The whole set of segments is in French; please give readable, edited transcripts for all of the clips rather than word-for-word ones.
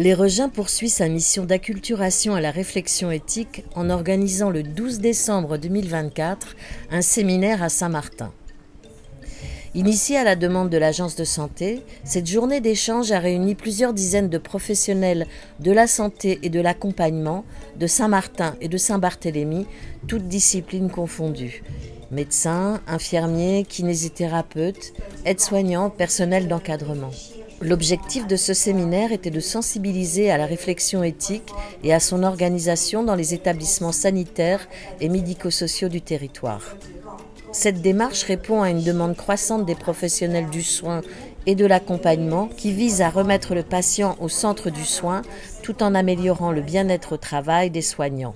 Les Regins poursuit sa mission d'acculturation à la réflexion éthique en organisant le 12 décembre 2024 un séminaire à Saint-Martin. Initiée à la demande de l'Agence de santé, cette journée d'échange a réuni plusieurs dizaines de professionnels de la santé et de l'accompagnement de Saint-Martin et de Saint-Barthélemy, toutes disciplines confondues. Médecins, infirmiers, kinésithérapeutes, aides-soignants, personnel d'encadrement. L'objectif de ce séminaire était de sensibiliser à la réflexion éthique et à son organisation dans les établissements sanitaires et médico-sociaux du territoire. Cette démarche répond à une demande croissante des professionnels du soin et de l'accompagnement qui vise à remettre le patient au centre du soin tout en améliorant le bien-être au travail des soignants.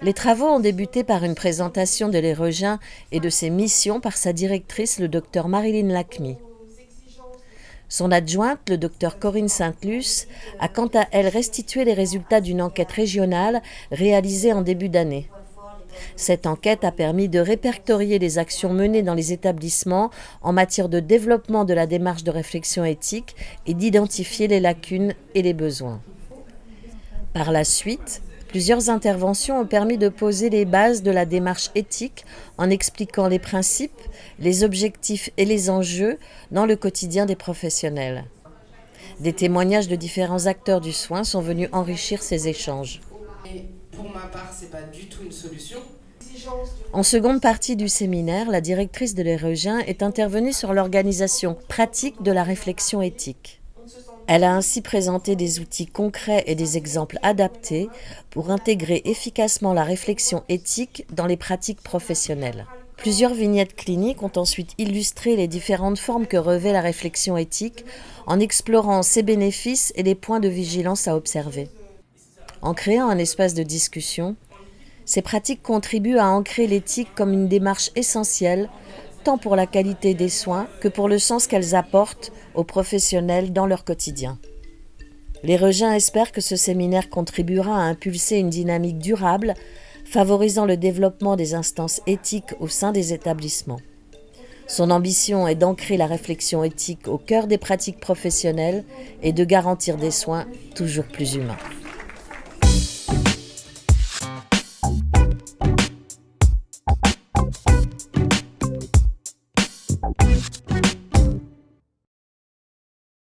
Les travaux ont débuté par une présentation de Les Regins et de ses missions par sa directrice, le Dr Marilyn Lachmi. Son adjointe, le Dr Corinne Sainte-Luce, a quant à elle restitué les résultats d'une enquête régionale réalisée en début d'année. Cette enquête a permis de répertorier les actions menées dans les établissements en matière de développement de la démarche de réflexion éthique et d'identifier les lacunes et les besoins. Par la suite, plusieurs interventions ont permis de poser les bases de la démarche éthique en expliquant les principes, les objectifs et les enjeux dans le quotidien des professionnels. Des témoignages de différents acteurs du soin sont venus enrichir ces échanges. Pour ma part, c'est pas du tout une solution. En seconde partie du séminaire, la directrice de Les Regins est intervenue sur l'organisation pratique de la réflexion éthique. Elle a ainsi présenté des outils concrets et des exemples adaptés pour intégrer efficacement la réflexion éthique dans les pratiques professionnelles. Plusieurs vignettes cliniques ont ensuite illustré les différentes formes que revêt la réflexion éthique en explorant ses bénéfices et les points de vigilance à observer. En créant un espace de discussion, ces pratiques contribuent à ancrer l'éthique comme une démarche essentielle, tant pour la qualité des soins que pour le sens qu'elles apportent aux professionnels dans leur quotidien. Les Regins espèrent que ce séminaire contribuera à impulser une dynamique durable, favorisant le développement des instances éthiques au sein des établissements. Son ambition est d'ancrer la réflexion éthique au cœur des pratiques professionnelles et de garantir des soins toujours plus humains.